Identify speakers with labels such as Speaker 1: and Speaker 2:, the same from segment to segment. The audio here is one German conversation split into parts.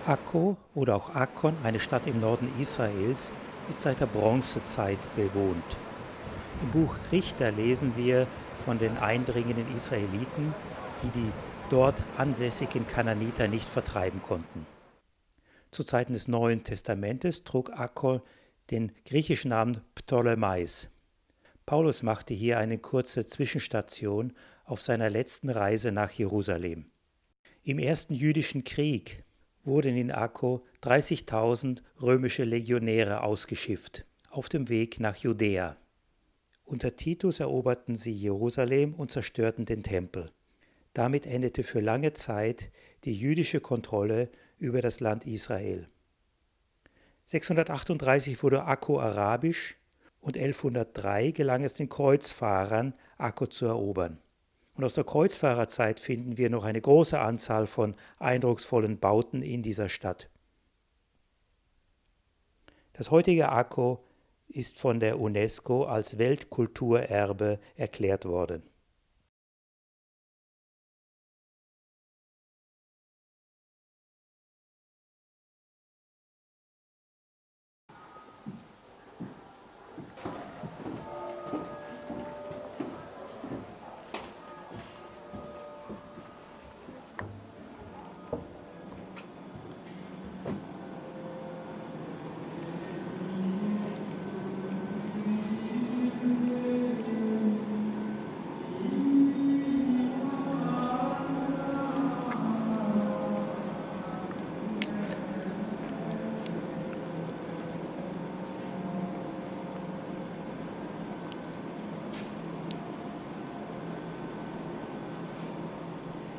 Speaker 1: Akko oder auch Akkon, eine Stadt im Norden Israels, ist seit der Bronzezeit bewohnt. Im Buch Richter lesen wir von den eindringenden Israeliten, die dort ansässigen Kanaaniter nicht vertreiben konnten. Zu Zeiten des Neuen Testamentes trug Akko den griechischen Namen Ptolemais. Paulus machte hier eine kurze Zwischenstation auf seiner letzten Reise nach Jerusalem. Im ersten jüdischen Krieg wurden in Akko 30.000 römische Legionäre ausgeschifft, auf dem Weg nach Judäa. Unter Titus eroberten sie Jerusalem und zerstörten den Tempel. Damit endete für lange Zeit die jüdische Kontrolle über das Land Israel. 638 wurde Akko arabisch und 1103 gelang es den Kreuzfahrern, Akko zu erobern. Und aus der Kreuzfahrerzeit finden wir noch eine große Anzahl von eindrucksvollen Bauten in dieser Stadt. Das heutige Akko ist von der UNESCO als Weltkulturerbe erklärt worden.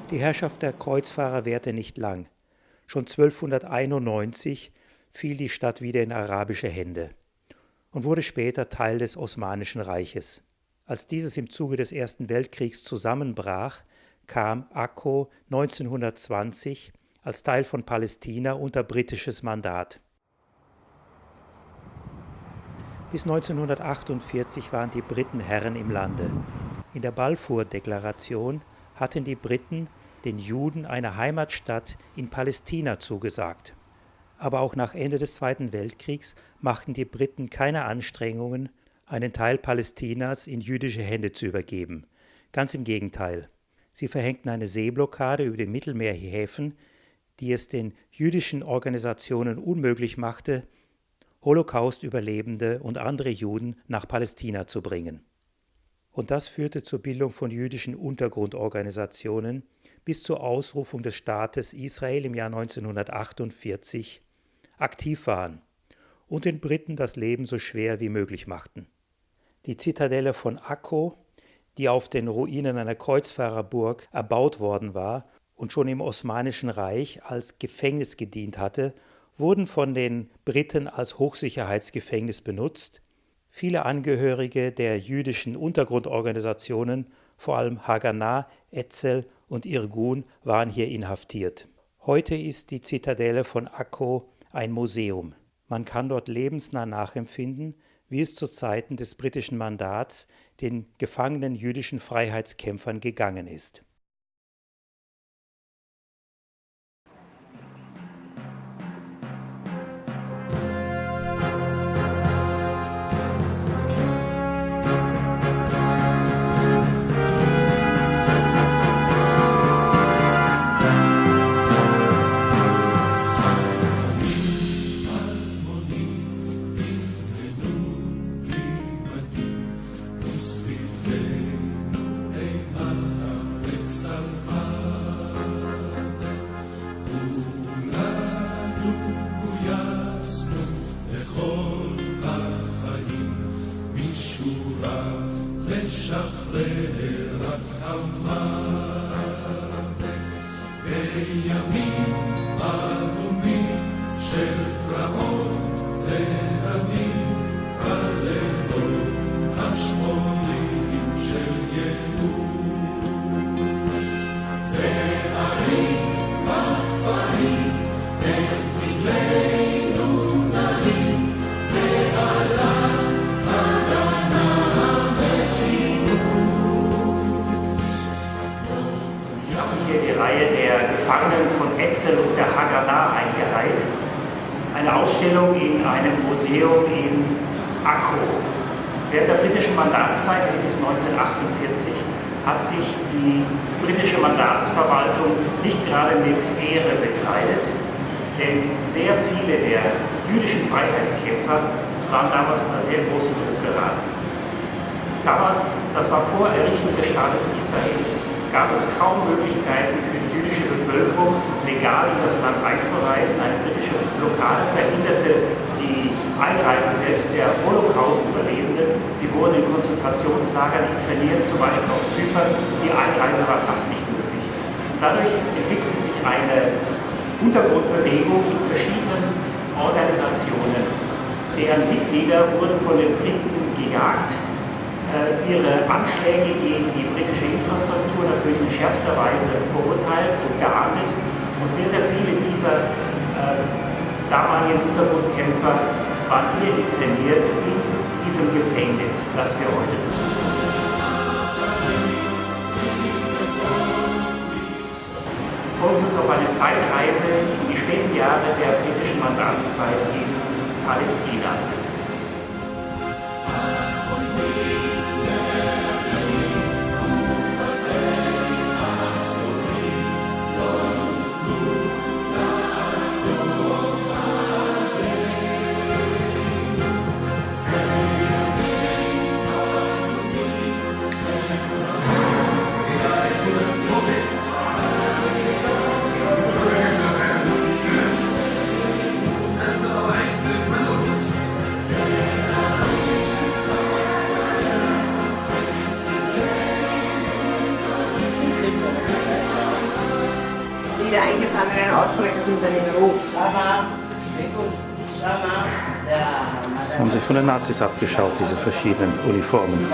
Speaker 1: Die Herrschaft der Kreuzfahrer währte nicht lang. Schon 1291 fiel die Stadt wieder in arabische Hände und wurde später Teil des Osmanischen Reiches. Als dieses im Zuge des Ersten Weltkriegs zusammenbrach, kam Akko 1920 als Teil von Palästina unter britisches Mandat. Bis 1948 waren die Briten Herren im Lande. In der Balfour-Deklaration hatten die Briten den Juden eine Heimatstadt in Palästina zugesagt. Aber auch nach Ende des Zweiten Weltkriegs machten die Briten keine Anstrengungen, einen Teil Palästinas in jüdische Hände zu übergeben. Ganz im Gegenteil. Sie verhängten eine Seeblockade über die Mittelmeerhäfen, die es den jüdischen Organisationen unmöglich machte, Holocaust-Überlebende und andere Juden nach Palästina zu bringen. Und das führte zur Bildung von jüdischen Untergrundorganisationen bis zur Ausrufung des Staates Israel im Jahr 1948 aktiv waren und den Briten das Leben so schwer wie möglich machten. Die Zitadelle von Akko, die auf den Ruinen einer Kreuzfahrerburg erbaut worden war und schon im Osmanischen Reich als Gefängnis gedient hatte, wurden von den Briten als Hochsicherheitsgefängnis benutzt. Viele Angehörige der jüdischen Untergrundorganisationen, vor allem Haganah, Etzel und Irgun, waren hier inhaftiert. Heute ist die Zitadelle von Akko ein Museum. Man kann dort lebensnah nachempfinden, wie es zu Zeiten des britischen Mandats den gefangenen jüdischen Freiheitskämpfern gegangen ist.
Speaker 2: Reihe der Gefangenen von
Speaker 1: Museum in Akko. Während der britischen Mandatszeit, bis 1948, hat sich die britische Mandatsverwaltung nicht gerade mit Ehre bekleidet, denn sehr viele der jüdischen Freiheitskämpfer waren damals unter sehr großen Druck geraten. Damals, das war vor Errichtung des Staates Israel, gab es kaum Möglichkeiten für die jüdische Bevölkerung, legal in das Land einzureisen. Eine britische Blockade verhinderte die Einreise selbst der Holocaust-Überlebenden. Sie wurden in Konzentrationslagern interniert, zum Beispiel auf Zypern. Die Einreise war fast nicht möglich. Dadurch entwickelte sich eine Untergrundbewegung in verschiedenen Organisationen. Deren Mitglieder wurden von den Briten gejagt. Ihre Anschläge gegen die britische Infrastruktur natürlich in schärfster Weise verurteilt und geahndet. Und sehr, sehr viele dieser damaligen Untergrundkämpfer waren hier interniert in diesem Gefängnis, das wir heute besuchen. Folgen uns auf eine Zeitreise in die späten Jahre der britischen Mandatszeit in Palästina.
Speaker 2: Wieder eingefangenen Ausbrecher sind dann in Rot.
Speaker 1: Das haben sie von den Nazis abgeschaut, diese verschiedenen Uniformen.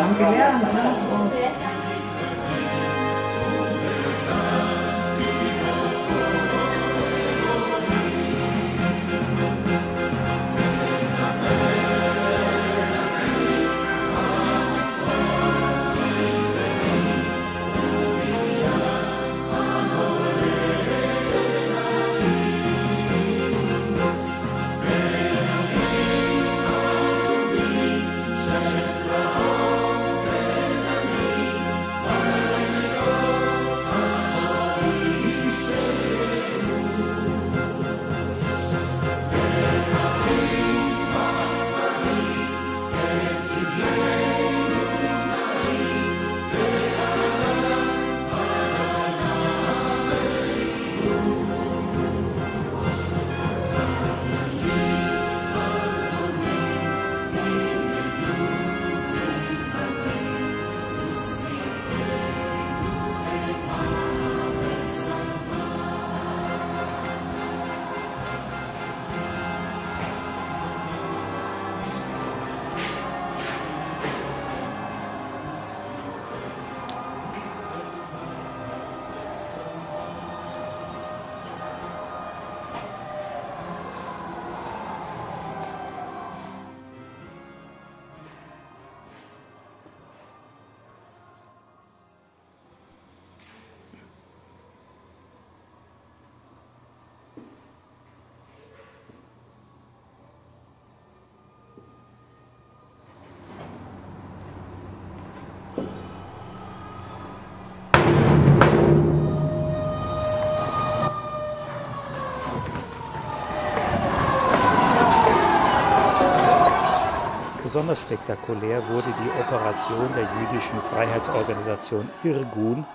Speaker 1: Besonders spektakulär wurde die Operation der jüdischen Freiheitsorganisation Irgun,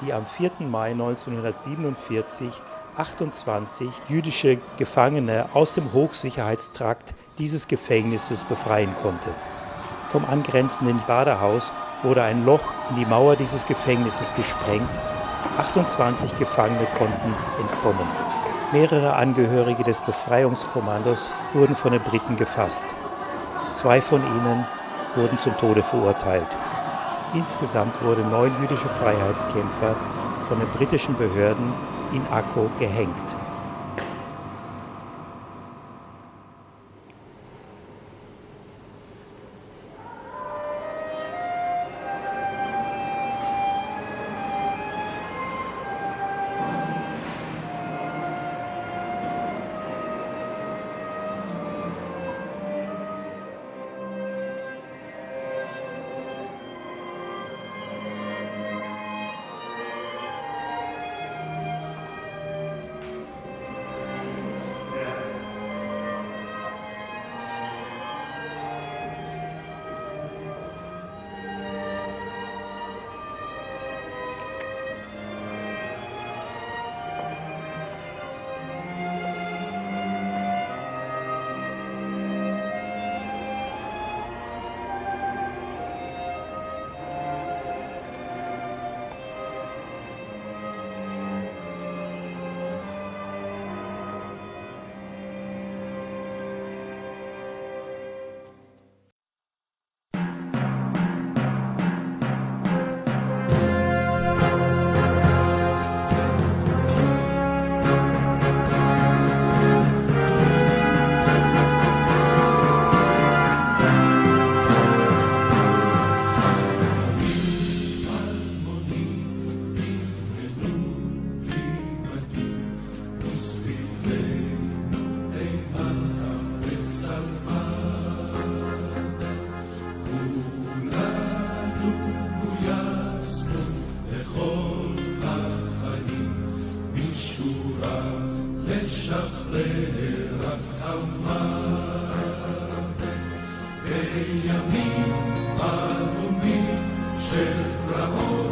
Speaker 1: die am 4. Mai 1947 28 jüdische Gefangene aus dem Hochsicherheitstrakt dieses Gefängnisses befreien konnte. Vom angrenzenden Badehaus wurde ein Loch in die Mauer dieses Gefängnisses gesprengt. 28 Gefangene konnten entkommen. Mehrere Angehörige des Befreiungskommandos wurden von den Briten gefasst. 2 von ihnen wurden zum Tode verurteilt. Insgesamt wurden 9 jüdische Freiheitskämpfer von den britischen Behörden in Akko gehängt.
Speaker 3: Adonai, Shel Ramon.